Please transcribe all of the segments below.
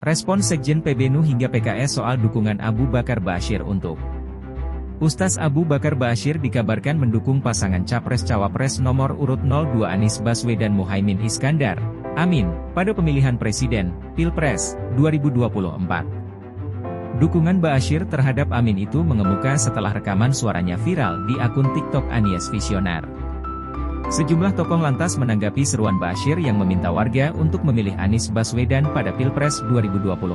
Respons Sekjen PBNU hingga PKS soal dukungan Abu Bakar Ba'asyir untuk Ustaz Abu Bakar Ba'asyir dikabarkan mendukung pasangan Capres-Cawapres nomor urut 02 Anies Baswedan Muhaimin Iskandar, Amin, pada pemilihan Presiden, Pilpres, 2024. Dukungan Ba'asyir terhadap Amin itu mengemuka setelah rekaman suaranya viral di akun TikTok Anies Visioner. Sejumlah tokoh lantas menanggapi seruan Ba'asyir yang meminta warga untuk memilih Anies Baswedan pada Pilpres 2024.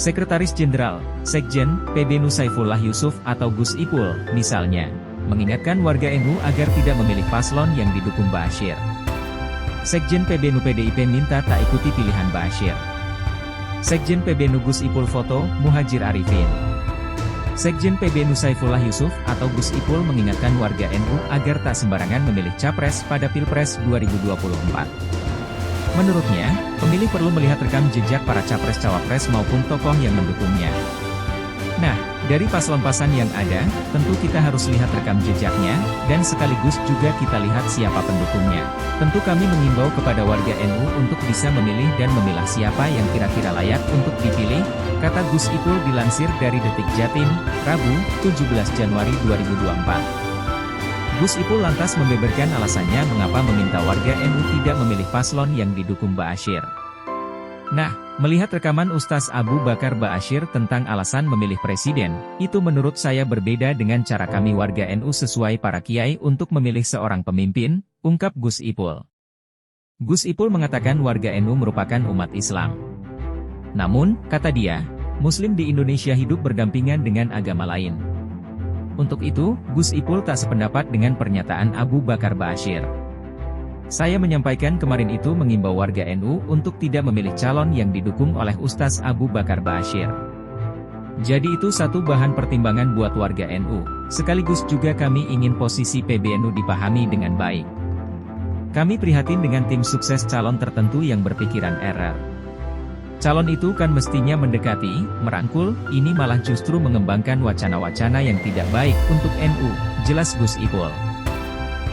Sekretaris Jenderal, Sekjen, PBNU Saifullah Yusuf atau Gus Ipul, misalnya, mengingatkan warga NU agar tidak memilih paslon yang didukung Ba'asyir. Sekjen PBNU PDIP minta tak ikuti pilihan Ba'asyir. Sekjen PBNU Gus Ipul foto, Muhajir Arifin. Sekjen PBNU Saifullah Yusuf atau Gus Ipul mengingatkan warga NU agar tak sembarangan memilih capres pada Pilpres 2024. Menurutnya, pemilih perlu melihat rekam jejak para capres-cawapres maupun tokoh yang mendukungnya. Nah, dari paslon-paslon yang ada, tentu kita harus lihat rekam jejaknya, dan sekaligus juga kita lihat siapa pendukungnya. Tentu kami mengimbau kepada warga NU untuk bisa memilih dan memilah siapa yang kira-kira layak untuk dipilih, kata Gus Ipul dilansir dari Detik Jatim, Rabu, 17 Januari 2024. Gus Ipul lantas membeberkan alasannya mengapa meminta warga NU tidak memilih paslon yang didukung Ba'asyir. Nah, melihat rekaman Ustaz Abu Bakar Ba'asyir tentang alasan memilih presiden, itu menurut saya berbeda dengan cara kami warga NU sesuai para kiai untuk memilih seorang pemimpin, ungkap Gus Ipul. Gus Ipul mengatakan warga NU merupakan umat Islam. Namun, kata dia, Muslim di Indonesia hidup berdampingan dengan agama lain. Untuk itu, Gus Ipul tak sependapat dengan pernyataan Abu Bakar Ba'asyir. Saya menyampaikan kemarin itu mengimbau warga NU untuk tidak memilih calon yang didukung oleh Ustaz Abu Bakar Ba'asyir. Jadi itu satu bahan pertimbangan buat warga NU, sekaligus juga kami ingin posisi PBNU dipahami dengan baik. Kami prihatin dengan tim sukses calon tertentu yang berpikiran error. Calon itu kan mestinya mendekati, merangkul, ini malah justru mengembangkan wacana-wacana yang tidak baik untuk NU, jelas Gus Ipul.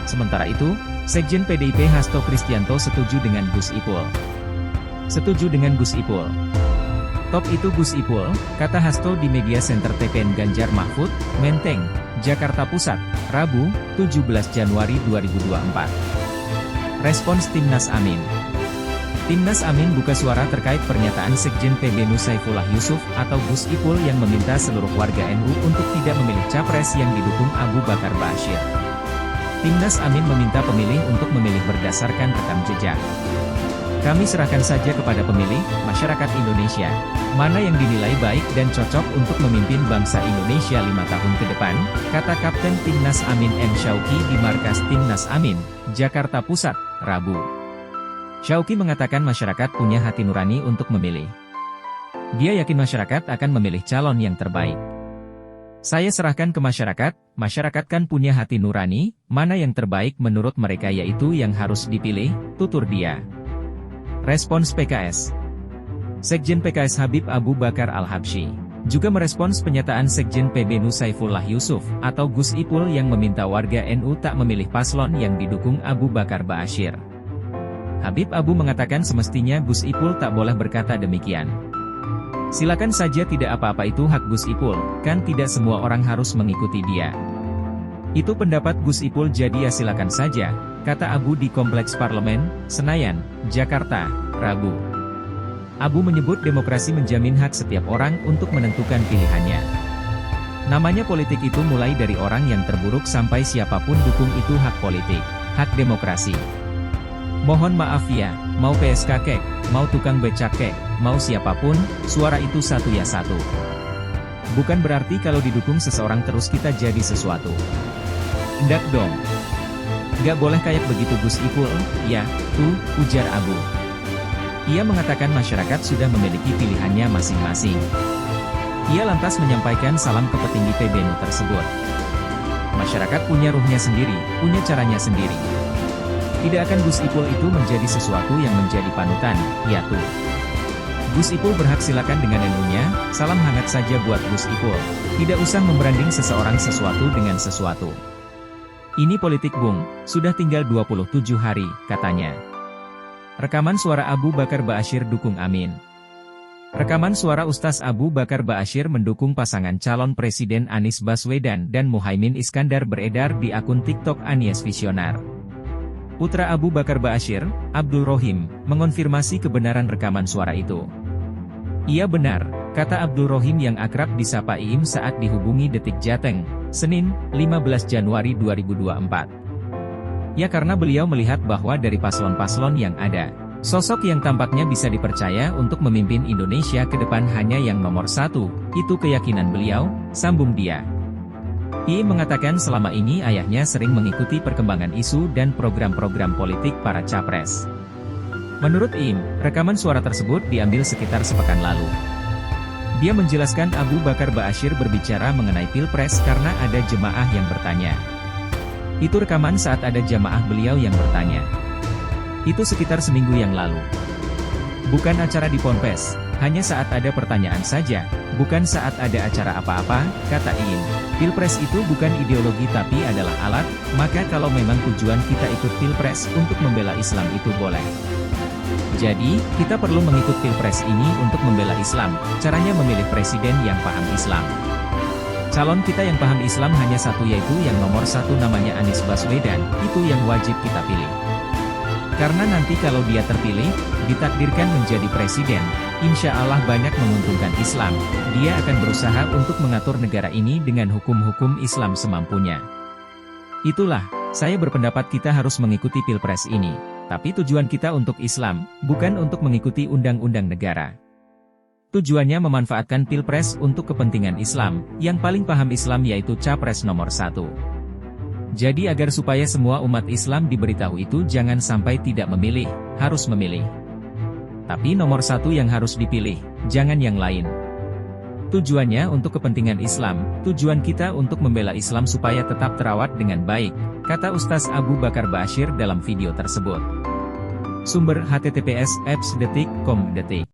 Sementara itu, Sekjen PDIP Hasto Kristianto setuju dengan Gus Ipul. Setuju dengan Gus Ipul. Top itu Gus Ipul, kata Hasto di media center TPN Ganjar Mahfud, Menteng, Jakarta Pusat, Rabu, 17 Januari 2024. Respons Timnas Amin. Timnas Amin buka suara terkait pernyataan Sekjen PBNU Saifullah Yusuf atau Gus Ipul yang meminta seluruh warga NU untuk tidak memilih capres yang didukung Abu Bakar Ba'asyir. Timnas Amin meminta pemilih untuk memilih berdasarkan rekam jejak. Kami serahkan saja kepada pemilih, masyarakat Indonesia, mana yang dinilai baik dan cocok untuk memimpin bangsa Indonesia 5 tahun ke depan, kata Kapten Timnas Amin M. Syauqi di markas Timnas Amin, Jakarta Pusat, Rabu. Syauqi mengatakan masyarakat punya hati nurani untuk memilih. Dia yakin masyarakat akan memilih calon yang terbaik. Saya serahkan ke masyarakat, masyarakat kan punya hati nurani, mana yang terbaik menurut mereka yaitu yang harus dipilih, tutur dia. Respons PKS. Sekjen PKS Habib Abu Bakar Al-Habsyi juga merespons pernyataan Sekjen PBNU Saifullah Yusuf atau Gus Ipul yang meminta warga NU tak memilih paslon yang didukung Abu Bakar Ba'asyir. Habib Abu mengatakan semestinya Gus Ipul tak boleh berkata demikian. Silakan saja, tidak apa-apa, itu hak Gus Ipul, kan tidak semua orang harus mengikuti dia. Itu pendapat Gus Ipul, jadi ya silakan saja, kata Abu di Kompleks Parlemen, Senayan, Jakarta, Rabu. Abu menyebut demokrasi menjamin hak setiap orang untuk menentukan pilihannya. Namanya politik itu mulai dari orang yang terburuk sampai siapapun dukung, itu hak politik, hak demokrasi. Mohon maaf ya, mau PSK kek, mau tukang becak kek, mau siapapun, suara itu satu ya satu. Bukan berarti kalau didukung seseorang terus kita jadi sesuatu. Ndak dong. Gak boleh kayak begitu Gus Ipul, ya, tuh, ujar Abu. Ia mengatakan masyarakat sudah memiliki pilihannya masing-masing. Ia lantas menyampaikan salam ke petinggi PBNU tersebut. Masyarakat punya ruhnya sendiri, punya caranya sendiri. Tidak akan Gus Ipul itu menjadi sesuatu yang menjadi panutan, ya tuh. Gus Ipul berhak, silakan dengan NU-nya, salam hangat saja buat Gus Ipul. Tidak usah membranding seseorang sesuatu dengan sesuatu. Ini politik bung, sudah tinggal 27 hari, katanya. Rekaman suara Abu Bakar Ba'asyir dukung Amin. Rekaman suara Ustaz Abu Bakar Ba'asyir mendukung pasangan calon Presiden Anies Baswedan dan Muhaimin Iskandar beredar di akun TikTok Anies Visionar. Putra Abu Bakar Ba'asyir, Abdul Rohim, mengonfirmasi kebenaran rekaman suara itu. Iya benar, kata Abdul Rohim yang akrab disapa Iim saat dihubungi Detik Jateng, Senin, 15 Januari 2024. Ya karena beliau melihat bahwa dari paslon-paslon yang ada, sosok yang tampaknya bisa dipercaya untuk memimpin Indonesia ke depan hanya yang nomor satu, itu keyakinan beliau, sambung dia. Iim mengatakan selama ini ayahnya sering mengikuti perkembangan isu dan program-program politik para capres. Menurut Iim, rekaman suara tersebut diambil sekitar sepekan lalu. Dia menjelaskan Abu Bakar Ba'asyir berbicara mengenai Pilpres karena ada jemaah yang bertanya. Itu rekaman saat ada jamaah beliau yang bertanya. Itu sekitar seminggu yang lalu. Bukan acara di Ponpes, hanya saat ada pertanyaan saja, bukan saat ada acara apa-apa, kata Iim. Pilpres itu bukan ideologi tapi adalah alat, maka kalau memang tujuan kita ikut Pilpres untuk membela Islam itu boleh. Jadi, kita perlu mengikut Pilpres ini untuk membela Islam, caranya memilih presiden yang paham Islam. Calon kita yang paham Islam hanya satu yaitu yang nomor satu namanya Anies Baswedan, itu yang wajib kita pilih. Karena nanti kalau dia terpilih, ditakdirkan menjadi presiden, insya Allah banyak menguntungkan Islam, dia akan berusaha untuk mengatur negara ini dengan hukum-hukum Islam semampunya. Itulah, saya berpendapat kita harus mengikuti Pilpres ini, tapi tujuan kita untuk Islam, bukan untuk mengikuti undang-undang negara. Tujuannya memanfaatkan Pilpres untuk kepentingan Islam, yang paling paham Islam yaitu Capres nomor 1. Jadi agar supaya semua umat Islam diberitahu itu jangan sampai tidak memilih, harus memilih. Tapi nomor 1 yang harus dipilih, jangan yang lain. Tujuannya untuk kepentingan Islam, tujuan kita untuk membela Islam supaya tetap terawat dengan baik, kata Ustaz Abu Bakar Ba'asyir dalam video tersebut. Sumber https://detik.com/detik